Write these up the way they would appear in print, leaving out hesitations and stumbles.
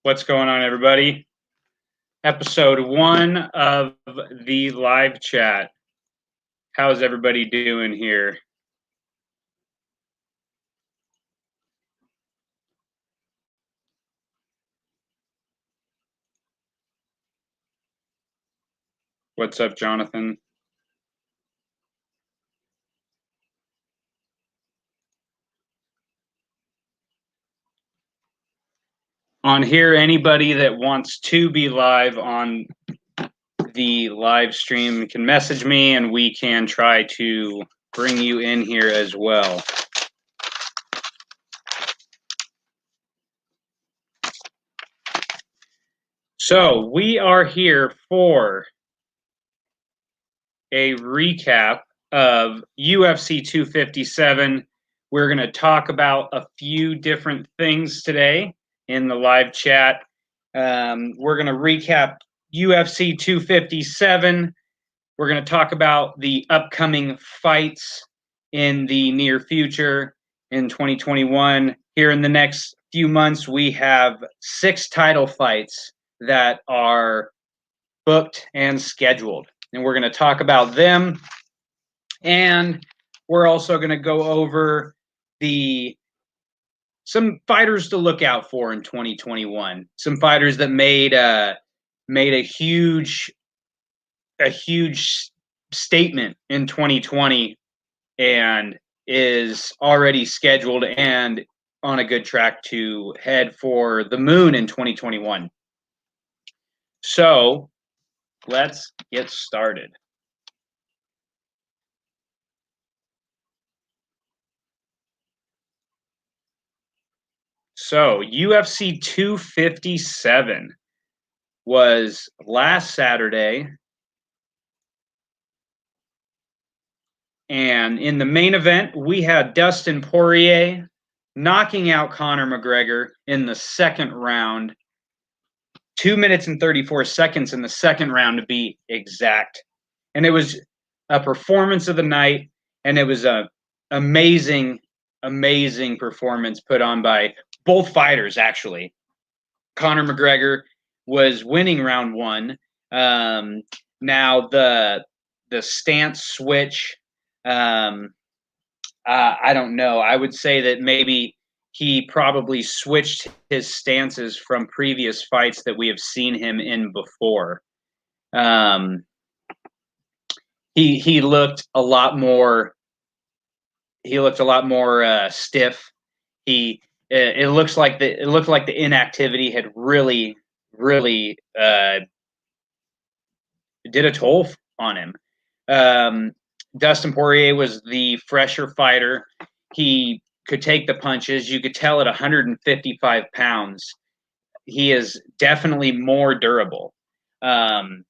What's going on, everybody? Episode 1 of the live chat. How's everybody doing here? What's up, Jonathan? On here, anybody that wants to be live on the live stream can message me and we can try to bring you in here as well. So we are here for a recap of UFC 257. We're going to talk about a few different things today in the live chat. We're going to recap UFC 257. We're going to talk about the upcoming fights in the near future in 2021. Here in the next few months, we have 6 title fights that are booked and scheduled. And we're going to talk about them. And we're also going to go over some fighters to look out for in 2021. Some fighters that made a huge statement in 2020 and is already scheduled and on a good track to head for the moon in 2021. So let's get started. So UFC 257 was last Saturday. And in the main event, we had Dustin Poirier knocking out Conor McGregor in the second round. 2 minutes and 34 seconds in the second round to be exact. And it was a performance of the night, and it was an amazing performance put on by both fighters, actually. Conor McGregor was winning round 1. Now the stance switch, I don't know. I would say that maybe he probably switched his stances from previous fights that we have seen him in before. He looked a lot more. He looked a lot more stiff. It looked like the inactivity had really did a toll on him. Dustin Poirier was the fresher fighter. He could take the punches. You could tell at 155 pounds, he is definitely more durable. And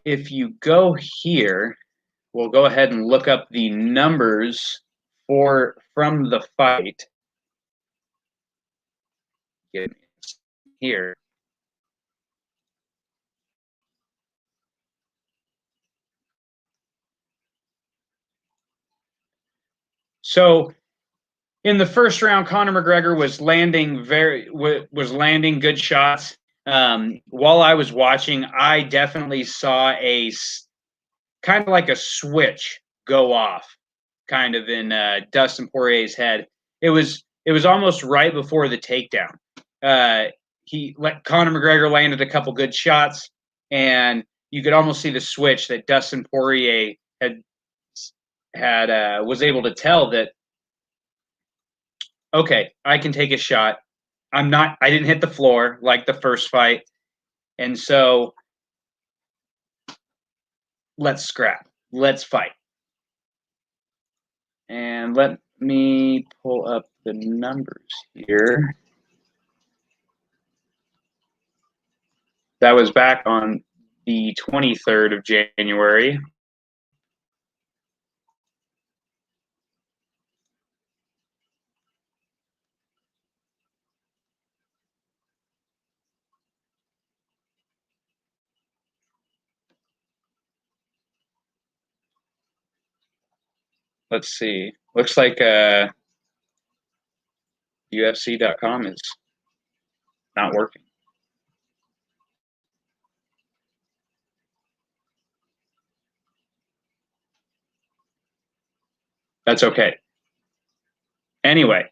if you go here, we'll go ahead and look up the numbers from the fight. Get here. So in the first round, Conor McGregor was landing good shots. While I was watching, I definitely saw a kind of like a switch go off, kind of in Dustin Poirier's head. It was almost right before the takedown. Conor McGregor landed a couple good shots, and you could almost see the switch that Dustin Poirier was able to tell that, okay, I can take a shot. I didn't hit the floor like the first fight. And so let's scrap. Let's fight. And let me pull up the numbers here. That was back on the 23rd of January. Let's see. Looks like UFC.com is not working. That's okay. Anyway,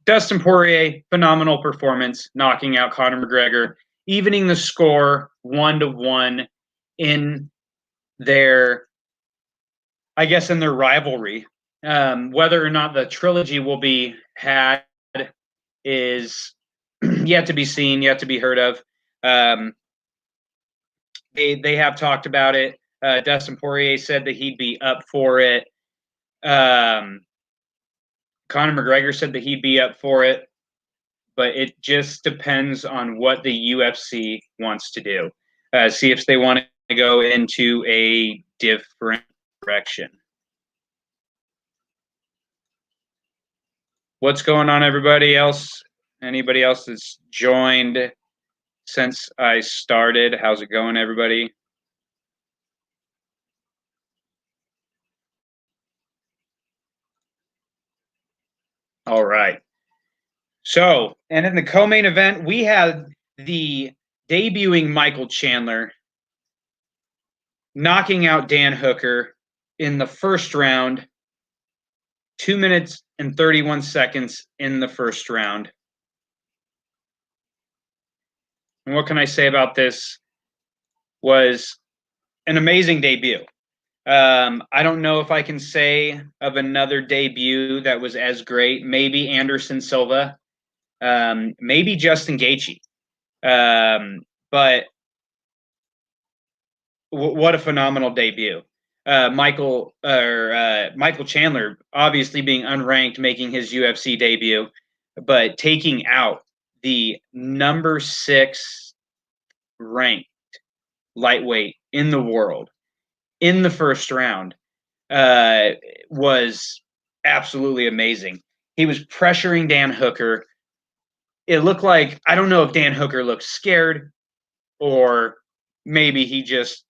Dustin Poirier, phenomenal performance, knocking out Conor McGregor, evening the score 1-1 in their, I guess, in their rivalry. Whether or not the trilogy will be had is yet to be seen, yet to be heard of. They have talked about it. Dustin Poirier said that he'd be up for it. Conor McGregor said that he'd be up for it, but it just depends on what the UFC wants to do. See if they want to go into a different direction. What's going on, everybody else? Anybody else that's joined since I started? How's it going, everybody? All right. So, and in the co-main event, we had the debuting Michael Chandler knocking out Dan Hooker in the first round, 2 minutes and 31 seconds in the first round. And what can I say about this? Was an amazing debut. I don't know if I can say of another debut that was as great. Maybe Anderson Silva, maybe Justin Gaethje. But what a phenomenal debut. Michael Chandler, obviously being unranked, making his UFC debut, but taking out the number 6 ranked lightweight in the world in the first round was absolutely amazing. He was pressuring Dan Hooker. It looked like, I don't know if Dan Hooker looked scared or maybe he just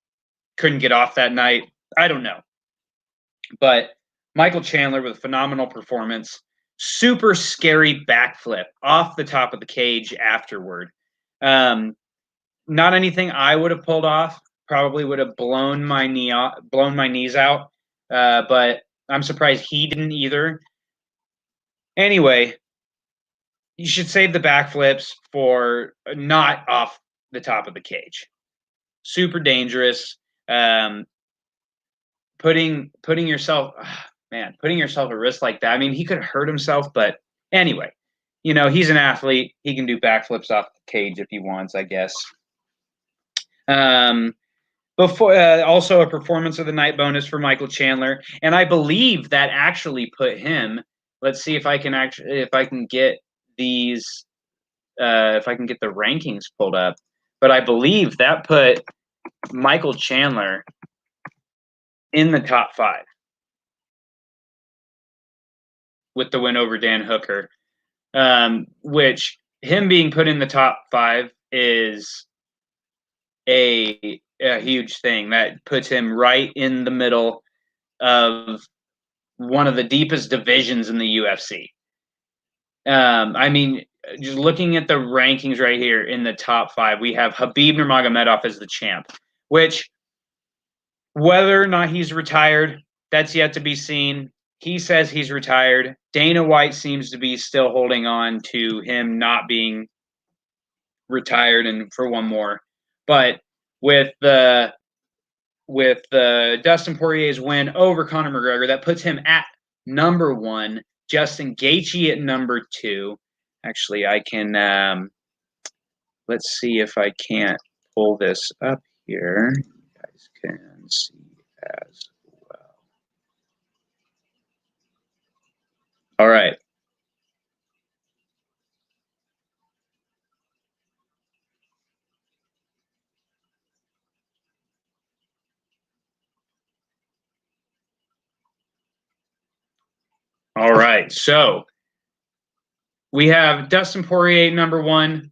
couldn't get off that night. I don't know. But Michael Chandler with a phenomenal performance, super scary backflip off the top of the cage afterward. Not anything I would have pulled off. Probably would have blown my knees out. But I'm surprised he didn't either. Anyway, you should save the backflips for not off the top of the cage. Super dangerous. Putting yourself, putting yourself at risk like that. I mean, he could hurt himself, but anyway, he's an athlete. He can do backflips off the cage if he wants, I guess. Before also a performance of the night bonus for Michael Chandler, and I believe that actually put him. Let's see if I can get these, if I can get the rankings pulled up. But I believe that put Michael Chandler in the top 5 with the win over Dan Hooker, which him being put in the top 5 is a huge thing. That puts him right in the middle of one of the deepest divisions in the UFC. I mean, just looking at the rankings right here in the top 5, we have Khabib Nurmagomedov as the champ, which whether or not he's retired, that's yet to be seen. He says he's retired. Dana White seems to be still holding on to him not being retired and for one more. But with the Dustin Poirier's win over Conor McGregor, that puts him at number 1. Justin Gaethje at number 2. Actually, I can let's see if I can't pull this up here. You guys can see as well. All right. All right. So we have Dustin Poirier number 1,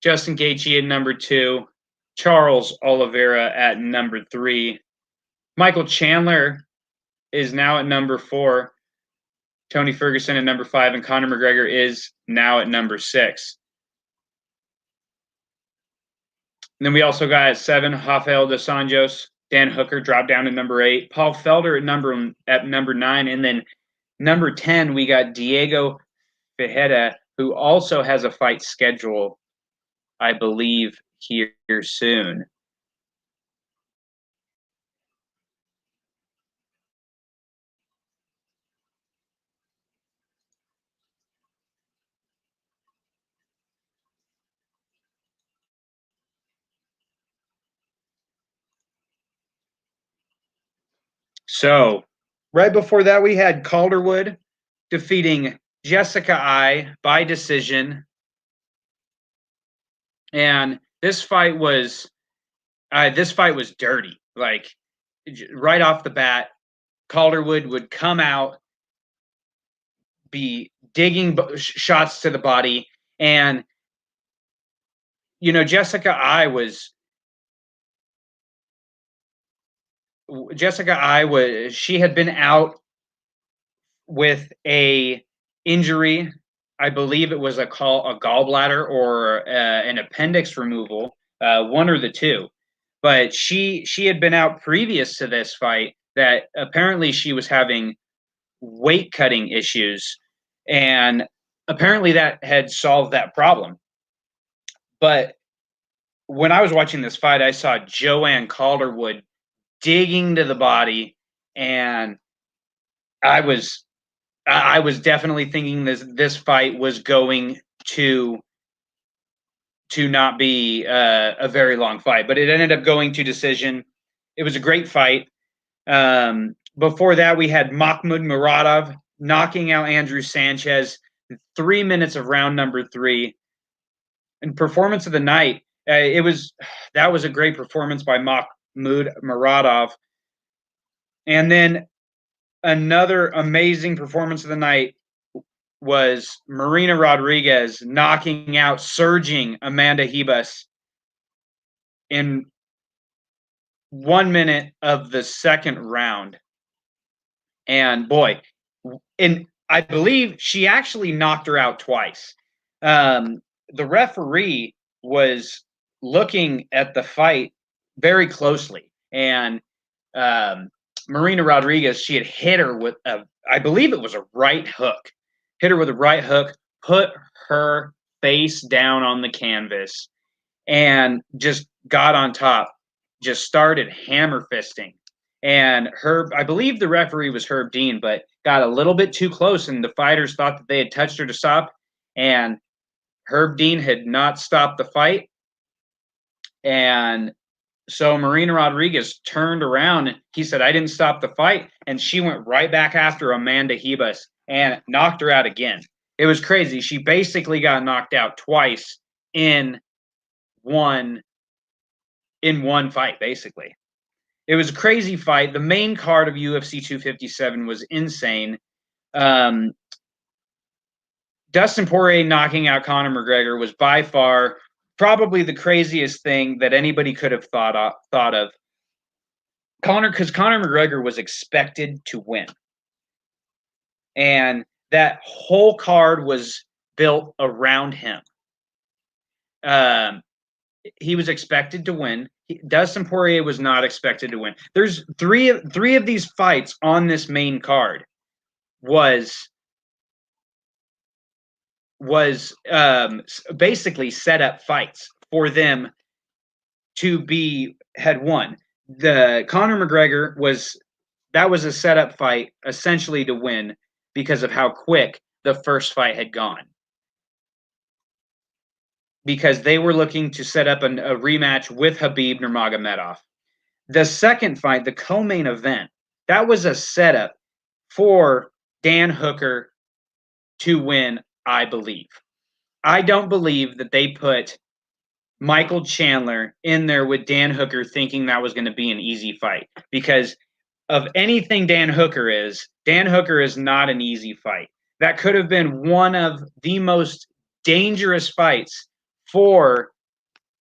Justin Gaethje at number 2, Charles Oliveira at number 3. Michael Chandler is now at number 4. Tony Ferguson at number 5, and Conor McGregor is now at number 6. And then we also got at 7, Rafael dos Anjos. Dan Hooker dropped down to number 8. Paul Felder at number 9. And then number 10, we got Diego Ferreira, who also has a fight schedule, I believe, here soon. So, right before that, we had Calderwood defeating Jessica I by decision. And this fight was dirty. Like, right off the bat, Calderwood would come out, be digging shots to the body, and Jessica I she had been out with a injury. I believe it was a gallbladder or an appendix removal, one or the two. But she had been out previous to this fight, that apparently she was having weight cutting issues, and apparently that had solved that problem. But when I was watching this fight, I saw Joanne Calderwood digging to the body, and I was definitely thinking this fight was going to not be a very long fight, but it ended up going to decision. It was a great fight. Before that, we had Mahmoud Muradov knocking out Andrew Sanchez, 3 minutes of round number 3. And performance of the night, that was a great performance by Mahmoud Muradov. And then another amazing performance of the night was Marina Rodriguez knocking out surging Amanda Hebus in 1 minute of the second round. And boy, and I believe she actually knocked her out twice. The referee was looking at the fight very closely, and Marina Rodriguez, she had hit her with I believe it was a right hook. Hit her with a right hook, put her face down on the canvas, and just got on top, just started hammer fisting. And I believe the referee was Herb Dean, but got a little bit too close, and the fighters thought that they had touched her to stop, and Herb Dean had not stopped the fight. And so Marina Rodriguez turned around, and he said, "I didn't stop the fight." And she went right back after Amanda Hebus and knocked her out again. It was crazy. She basically got knocked out twice in one fight, basically. It was a crazy fight. The main card of UFC 257 was insane. Dustin Poirier knocking out Conor McGregor was by far probably the craziest thing that anybody could have thought of. Because Conor McGregor was expected to win. And that whole card was built around him. He was expected to win. Dustin Poirier was not expected to win. There's three of these fights on this main card was basically set up fights for them to had won. The Conor McGregor was a setup fight essentially to win because of how quick the first fight had gone. Because they were looking to set up a rematch with Khabib Nurmagomedov. The second fight, the co-main event, that was a setup for Dan Hooker to win, I believe. I don't believe that they put Michael Chandler in there with Dan Hooker thinking that was going to be an easy fight. Because of anything Dan Hooker is not an easy fight. That could have been one of the most dangerous fights for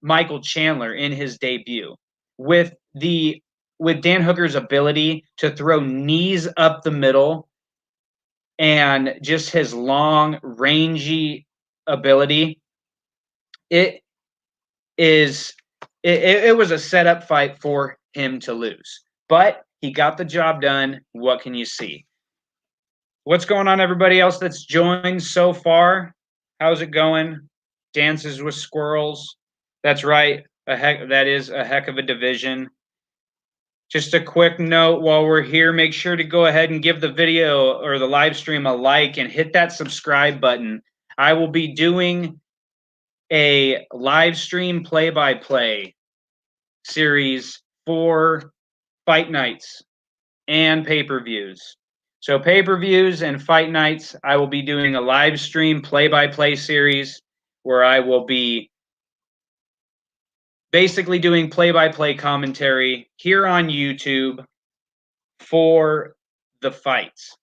Michael Chandler in his debut, with Dan Hooker's ability to throw knees up the middle and just his long, rangy ability. It was a setup fight for him to lose, but he got the job done. What can you see? What's going on, everybody else that's joined so far? How's it going? Dances with Squirrels. That's right. That is a heck of a division. Just a quick note while we're here, make sure to go ahead and give the video or the live stream a like and hit that subscribe button. I will be doing a live stream play-by-play series for fight nights and pay-per-views. So pay-per-views and fight nights, I will be doing a live stream play-by-play series where I will be basically doing play-by-play commentary here on YouTube for the fights.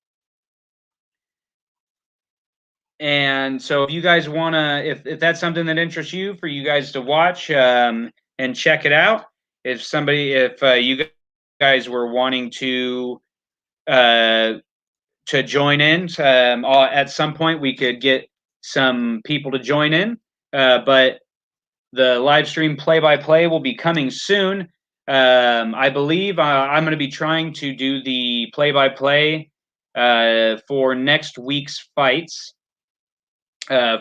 And so if you guys want to, if that's something that interests you, for you guys to watch and check it out, if you guys were wanting to join in, at some point we could get some people to join in, but the live stream play-by-play will be coming soon. I believe I'm going to be trying to do the play-by-play for next week's fights.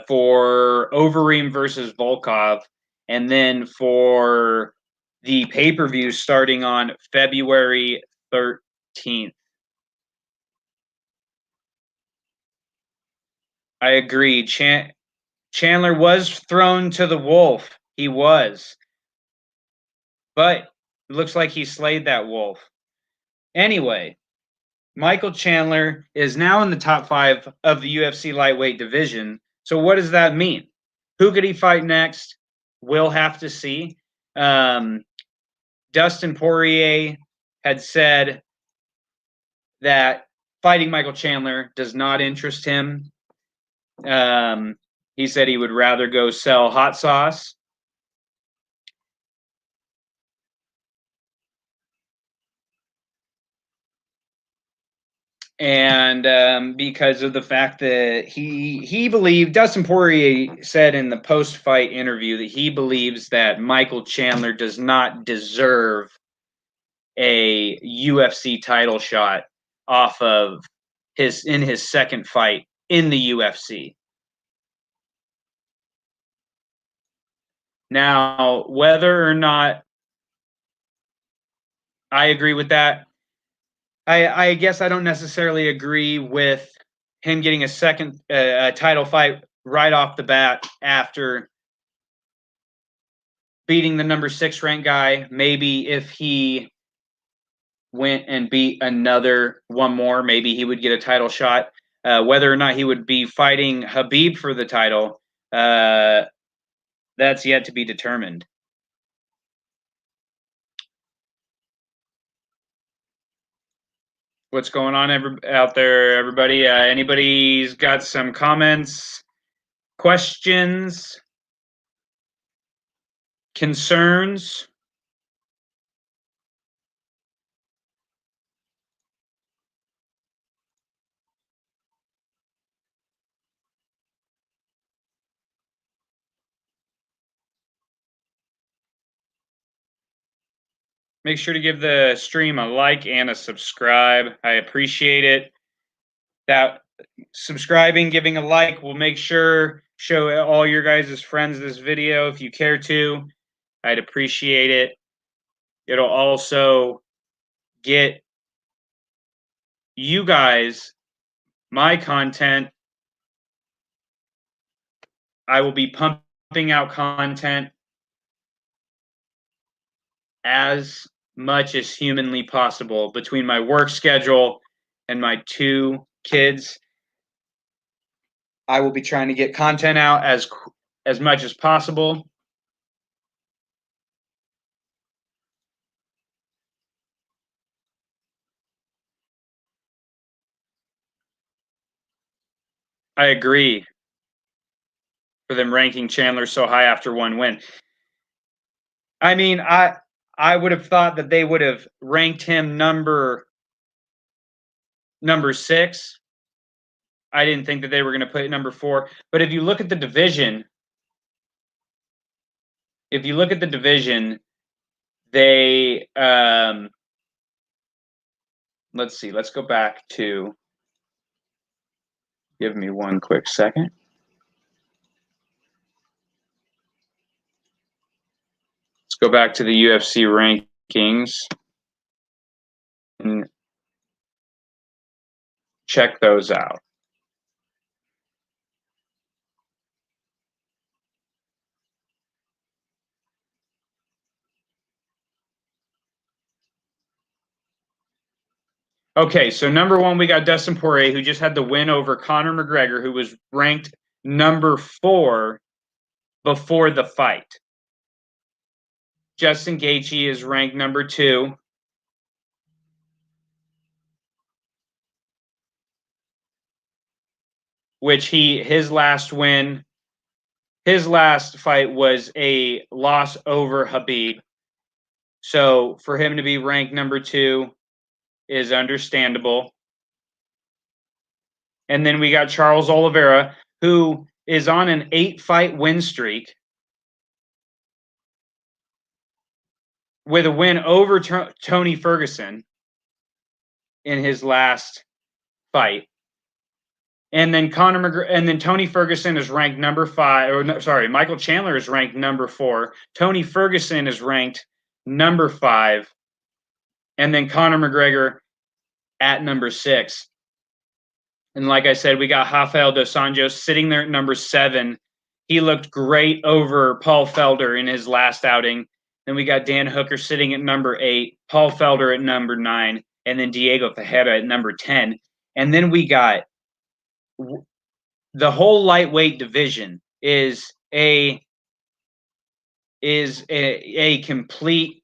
For Overeem versus Volkov, and then for the pay-per-view starting on February 13th. I agree. Chandler was thrown to the wolf. He was. But it looks like he slayed that wolf. Anyway, Michael Chandler is now in the top 5 of the UFC lightweight division. So what does that mean? Who could he fight next? We'll have to see. Dustin Poirier had said that fighting Michael Chandler does not interest him. He said he would rather go sell hot sauce. And because of the fact that he believed, Dustin Poirier said in the post-fight interview that he believes that Michael Chandler does not deserve a UFC title shot off of his second fight in the UFC. Now, whether or not I agree with that, I guess I don't necessarily agree with him getting a second title fight right off the bat after beating the number 6 ranked guy. Maybe if he went and beat one more, maybe he would get a title shot. Whether or not he would be fighting Khabib for the title, that's yet to be determined. What's going on out there, everybody? Anybody's got some comments, questions, concerns? Make sure to give the stream a like and a subscribe. I appreciate it. That subscribing, giving a like will make sure show all your guys' friends this video if you care to. I'd appreciate it. It'll also get you guys my content. I will be pumping out content as much as humanly possible between my work schedule and my 2 kids. I will be trying to get content out as much as possible. I agree for them ranking Chandler so high after one win. I mean, I would have thought that they would have ranked him number 6 I didn't think that they were going to put number 4. But if you look at the division, they let's see. Let's go back to. Give me one quick second. Let's go back to the UFC rankings and check those out. Okay, so number 1, we got Dustin Poirier, who just had the win over Conor McGregor, who was ranked number 4 before the fight. Justin Gaethje is ranked number 2. Which his last fight was a loss over Khabib. So for him to be ranked number 2 is understandable. And then we got Charles Oliveira, who is on an 8-fight win streak with a win over Tony Ferguson in his last fight. And then Tony Ferguson is ranked number 5. Michael Chandler is ranked number 4. Tony Ferguson is ranked number 5. And then Conor McGregor at number 6. And like I said, we got Rafael dos Anjos sitting there at number 7. He looked great over Paul Felder in his last outing. Then we got Dan Hooker sitting at number 8, Paul Felder at number 9, and then Diego Ferreira at number 10. And then we got the whole lightweight division is a complete,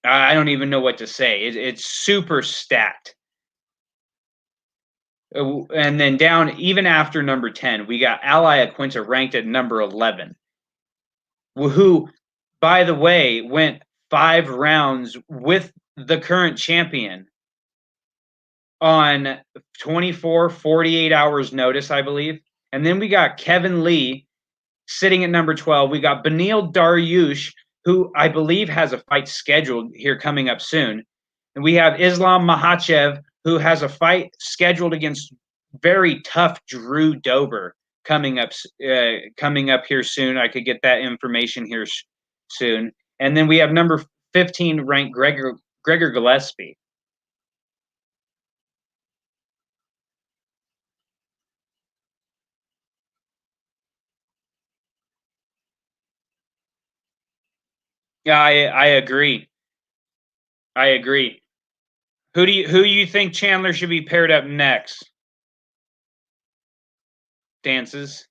I don't even know what to say. It's super stacked. And then down, even after number 10, we got Ally Aquinta ranked at number 11, who, by the way, went 5 rounds with the current champion on 48 hours notice, I believe. And then we got Kevin Lee sitting at number 12. We got Beneil Dariush, who I believe has a fight scheduled here coming up soon. And we have Islam Makhachev, who has a fight scheduled against very tough Drew Dober coming up here soon. I could get that information here soon. And then we have number 15 ranked Gregor Gillespie. Yeah, I agree. I agree. Who do you think Chandler should be paired up next? Dances.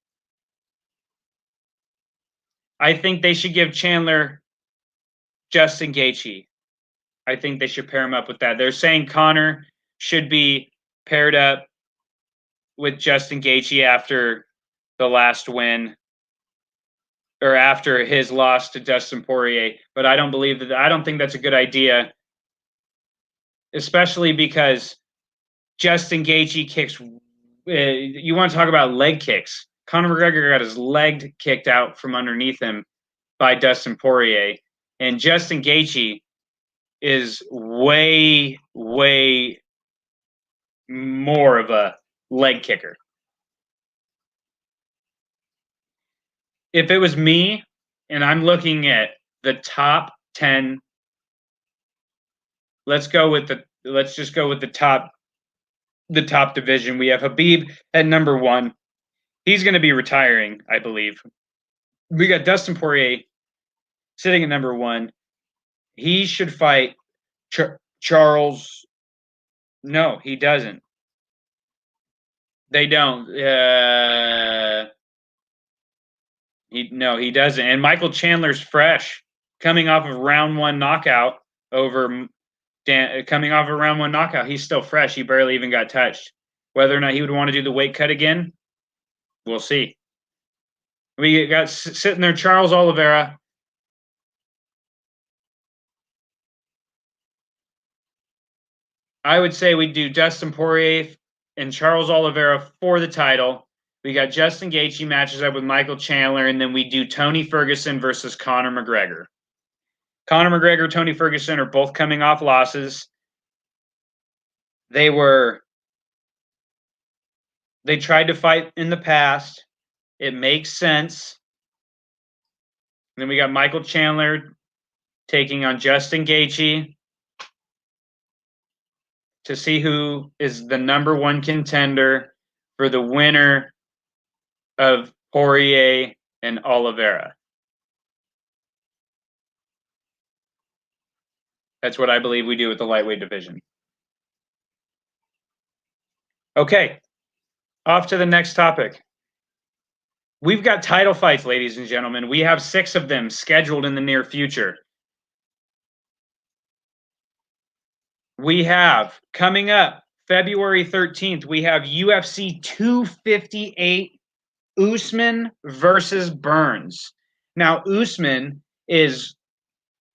I think they should give Chandler Justin Gaethje. I think they should pair him up with that. They're saying Conor should be paired up with Justin Gaethje after the last win, or after his loss to Dustin Poirier. But I don't believe that. I don't think that's a good idea, especially because Justin Gaethje kicks. You want to talk about leg kicks? Conor McGregor got his leg kicked out from underneath him by Dustin Poirier, and Justin Gaethje is way, way more of a leg kicker. If it was me and I'm looking at the top 10, let's just go with the top division. We have Khabib at number 1. He's going to be retiring, I believe. We got Dustin Poirier sitting at number 1. He should fight Charles. No, he doesn't. They don't. He doesn't. And Michael Chandler's fresh, coming off of round 1 knockout over coming off a round 1 knockout. He's still fresh. He barely even got touched. Whether or not he would want to do the weight cut again, we'll see. We got sitting there Charles Oliveira. I would say we do Dustin Poirier and Charles Oliveira for the title. We got Justin Gaethje matches up with Michael Chandler, and then we do Tony Ferguson versus Conor McGregor. Conor McGregor, Tony Ferguson are both coming off losses. They tried to fight in the past. It makes sense. And then we got Michael Chandler taking on Justin Gaethje to see who is the number one contender for the winner of Poirier and Oliveira. That's what I believe we do with the lightweight division. Okay, off to the next topic. We've got title fights, ladies and gentlemen. We have 6 of them scheduled in the near future. We have, coming up, February 13th, we have UFC 258, Usman versus Burns. Now, Usman,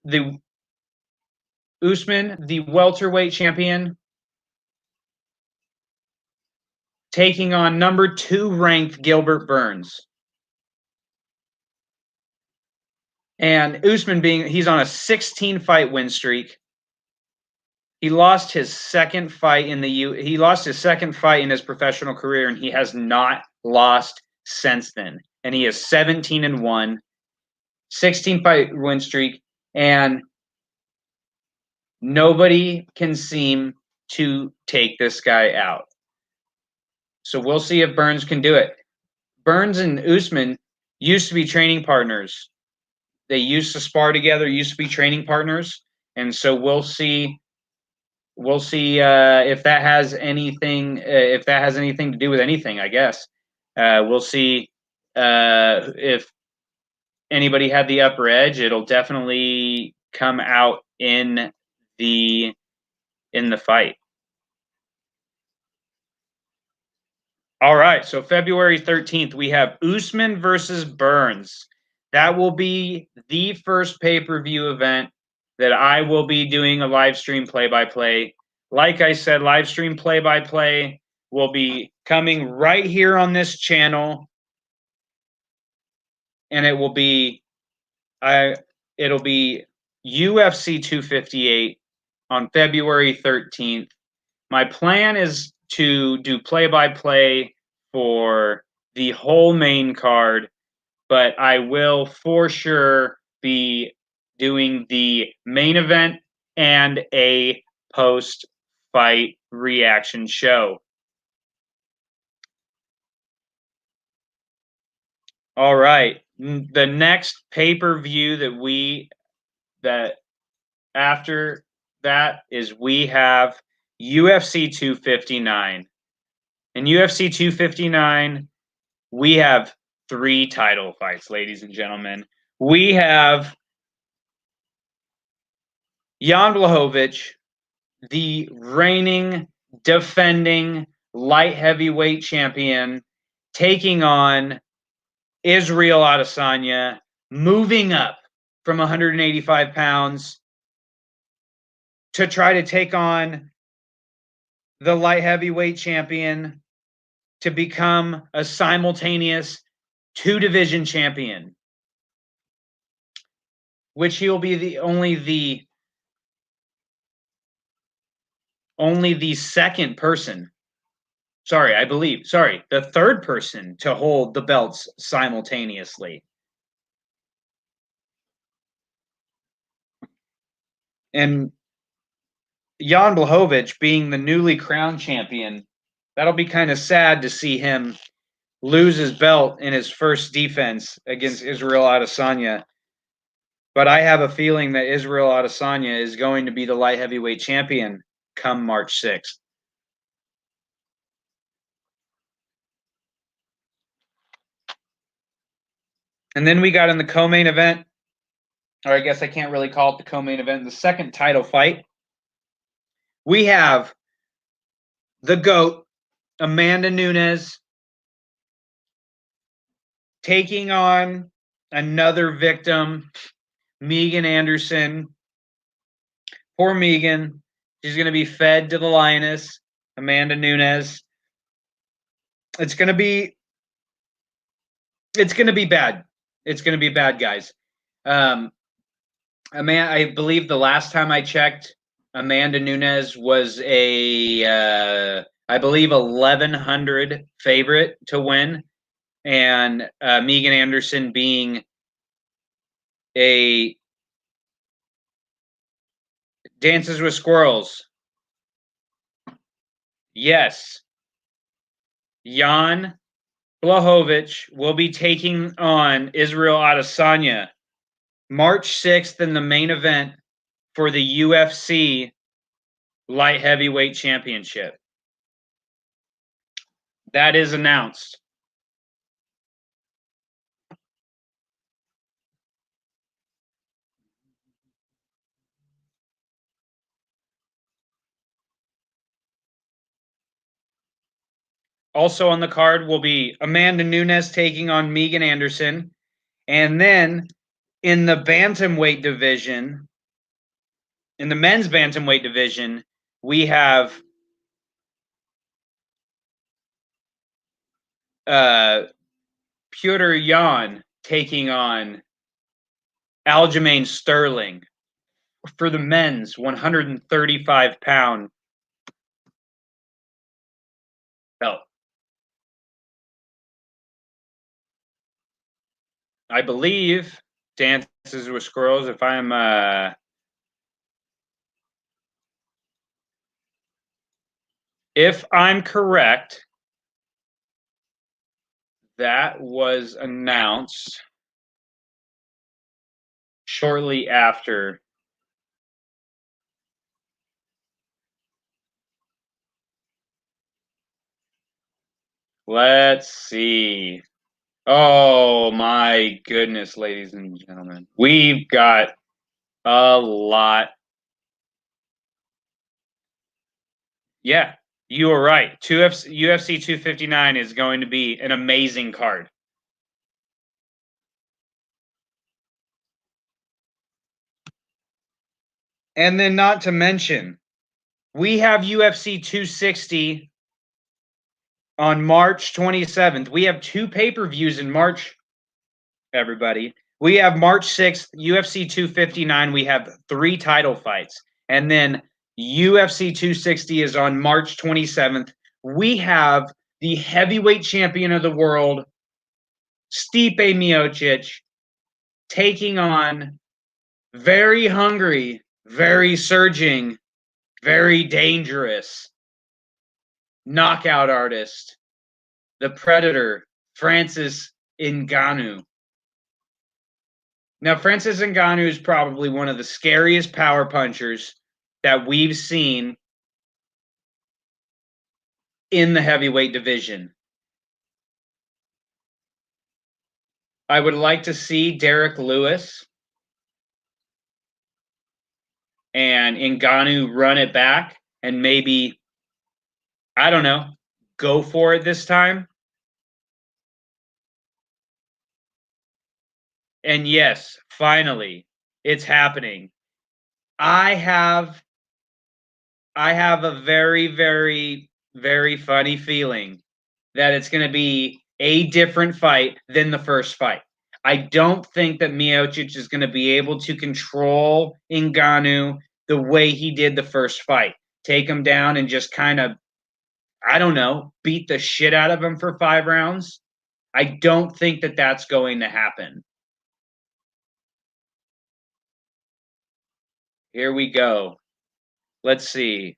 the welterweight champion, taking on number 2 ranked Gilbert Burns. And Usman he's on a 16-fight win streak. He lost his second fight in his professional career, and he has not lost since then. And he is 17-1, 16-fight win streak, and nobody can seem to take this guy out. So we'll see if Burns can do it. Burns and Usman used to be training partners. They used to spar together, used to be training partners, and so we'll see. We'll see if that has anything. If that has anything to do with anything, I guess. We'll see if anybody had the upper edge. It'll definitely come out in the fight. All right, so February 13th, we have Usman versus Burns. That will be the first pay-per-view event that I will be doing a live stream play-by-play. Like I said, live stream play-by-play will be coming right here on this channel, and it'll be UFC 258 on February 13th. My plan is to do play-by-play for the whole main card, but I will for sure be doing the main event and a post-fight reaction show. All right. The next pay-per-view that after that is we have UFC 259. In UFC 259, we have 3 title fights, ladies and gentlemen. We have Jan Blachowicz, the reigning, defending light heavyweight champion, taking on Israel Adesanya, moving up from 185 pounds to try to take on the light heavyweight champion to become a simultaneous 2-division champion, which he'll be the second person. The third person to hold the belts simultaneously. And Jan Blachowicz being the newly crowned champion, that'll be kind of sad to see him lose his belt in his first defense against Israel Adesanya. But I have a feeling that Israel Adesanya is going to be the light heavyweight champion come March 6th. And then we got in the co-main event, or I guess I can't really call it the co-main event, the second title fight. We have the GOAT, Amanda Nunes, taking on another victim, Megan Anderson. Poor Megan. She's going to be fed to the lioness, Amanda Nunes. It's gonna be bad. It's gonna be bad, guys. I believe the last time I checked, Amanda Nunes was I believe 1,100 favorite to win, and Megan Anderson being a Dances with Squirrels. Yes. Jan Blachowicz will be taking on Israel Adesanya March 6th in the main event for the UFC Light Heavyweight Championship. That is announced. Also on the card will be Amanda Nunes taking on Megan Anderson. And then in the bantamweight division, in the men's bantamweight division, we have Petr Yan taking on Aljamain Sterling for the men's 135-pound belt. I believe Dances with Squirrels, if I'm correct, that was announced shortly after. Let's see. Oh my goodness, ladies and gentlemen. We've got a lot. Yeah, you are right. UFC 259 is going to be an amazing card. And then not to mention, we have UFC 260 on March 27th. We have 2 pay-per-views in March, everybody. We have March 6th, UFC 259. We have 3 title fights. And then UFC 260 is on March 27th. We have the heavyweight champion of the world, Stipe Miocic, taking on very hungry, very surging, very dangerous knockout artist, the Predator, Francis Ngannou. Now, Francis Ngannou is probably one of the scariest power punchers that we've seen in the heavyweight division. I would like to see Derek Lewis and Ngannou run it back and maybe, I don't know, go for it this time. And yes, finally, it's happening. I have a very, very, very funny feeling that it's going to be a different fight than the first fight. I don't think that Miocic is going to be able to control Ngannou the way he did the first fight. Take him down and just kind of, I don't know, beat the shit out of him for 5 rounds. I don't think that that's going to happen. Here we go. Let's see.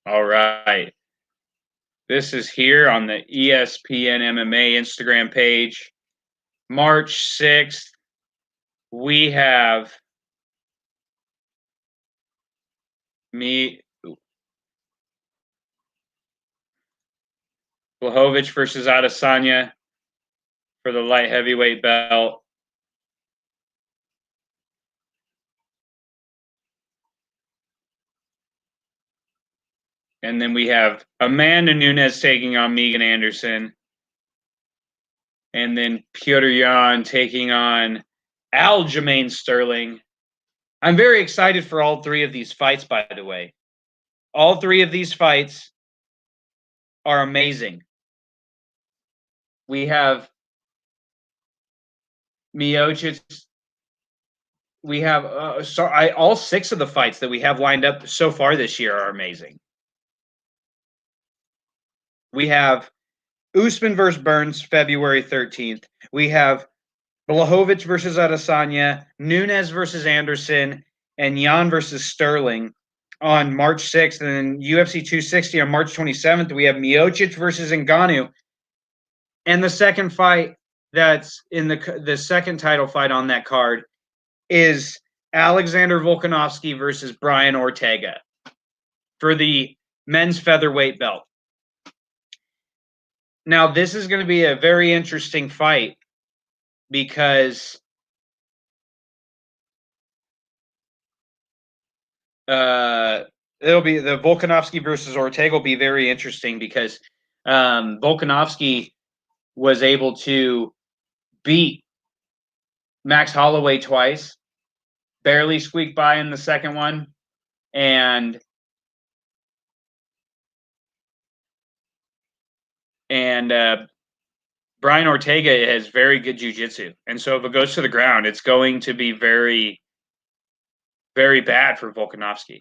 All right. This is here on the ESPN MMA Instagram page. March 6th, we have Blachowicz versus Adesanya for the light heavyweight belt. And then we have Amanda Nunes taking on Megan Anderson. And then Petr Yan taking on Aljamain Sterling. I'm very excited for all three of these fights, by the way. All three of these fights are amazing. We have Miocic. We have all 6 of the fights that we have lined up so far this year are amazing. We have Usman versus Burns, February 13th. We have Blachowicz versus Adesanya, Nunes versus Anderson, and Yan versus Sterling on March 6th. And then UFC 260 on March 27th. We have Miocic versus Ngannou. And the second fight that's in the second title fight on that card is Alexander Volkanovski versus Brian Ortega for the men's featherweight belt. Now, this is going to be a very interesting fight because it'll be the Volkanovski versus Ortega will be very interesting because Volkanovski was able to beat Max Holloway twice, barely squeaked by in the second one, and Brian Ortega has very good jiu-jitsu. And so if it goes to the ground, it's going to be very, very bad for Volkanovski.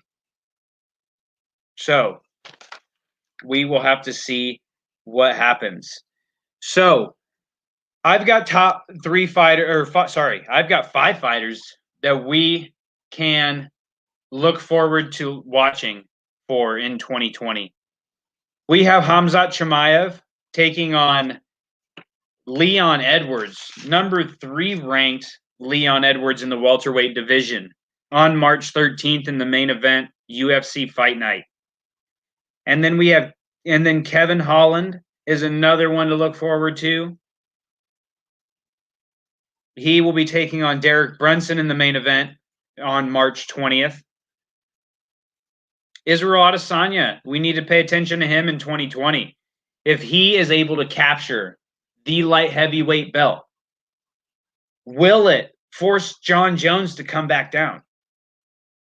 So we will have to see what happens. So I've got I've got 5 fighters that we can look forward to watching for in 2020. We have Khamzat Chimaev taking on Leon Edwards, number 3 ranked Leon Edwards in the welterweight division on March 13th in the main event, UFC Fight Night. And then Kevin Holland is another one to look forward to. He will be taking on Derek Brunson in the main event on March 20th. Israel Adesanya, we need to pay attention to him in 2020. If he is able to capture the light heavyweight belt, will it force Jon Jones to come back down?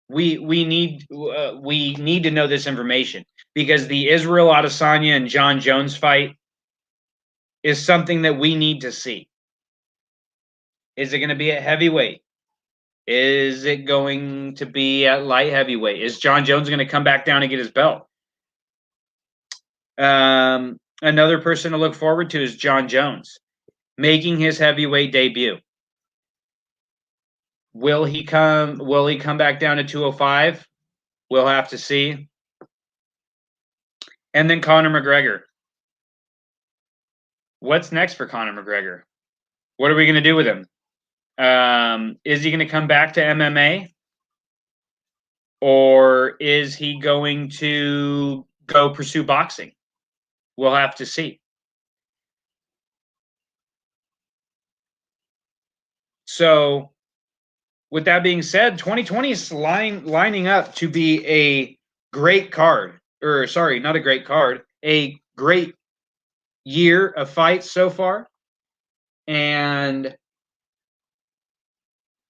We need to know this information because the Israel Adesanya and Jon Jones fight is something that we need to see. Is it going to be at heavyweight? Is it going to be at light heavyweight? Is Jon Jones going to come back down and get his belt? Another person to look forward to is Jon Jones making his heavyweight debut. Will he come back down to 205? We'll have to see. And then Conor McGregor. What's next for Conor McGregor? What are we going to do with him? Is he going to come back to MMA? Or is he going to go pursue boxing? We'll have to see. So, with that being said, 2020 is lining up to be a great card. Or, sorry, not a great card. A great year of fights so far. And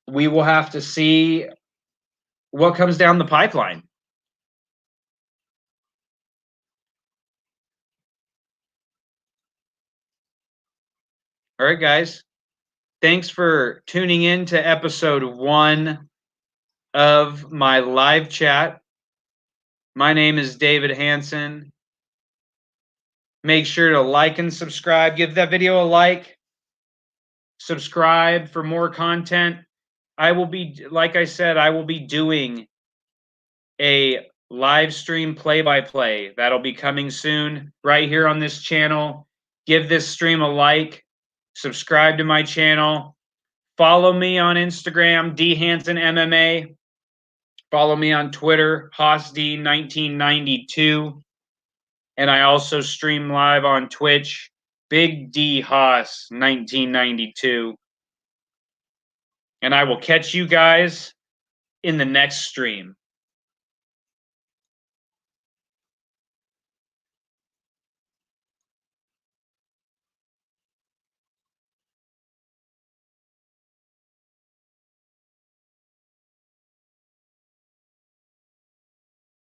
we will have to see what comes down the pipeline. All right, guys. Thanks for tuning in to episode 1 of my live chat. My name is David Hanson. Make sure to like and subscribe. Give that video a like. Subscribe for more content. Like I said, I will be doing a live stream play-by-play. That'll be coming soon right here on this channel. Give this stream a like. Subscribe to my channel. Follow me on Instagram, DHansonMMA. Follow me on Twitter, HaasD1992. And I also stream live on Twitch, Big D Haas 1992. And I will catch you guys in the next stream.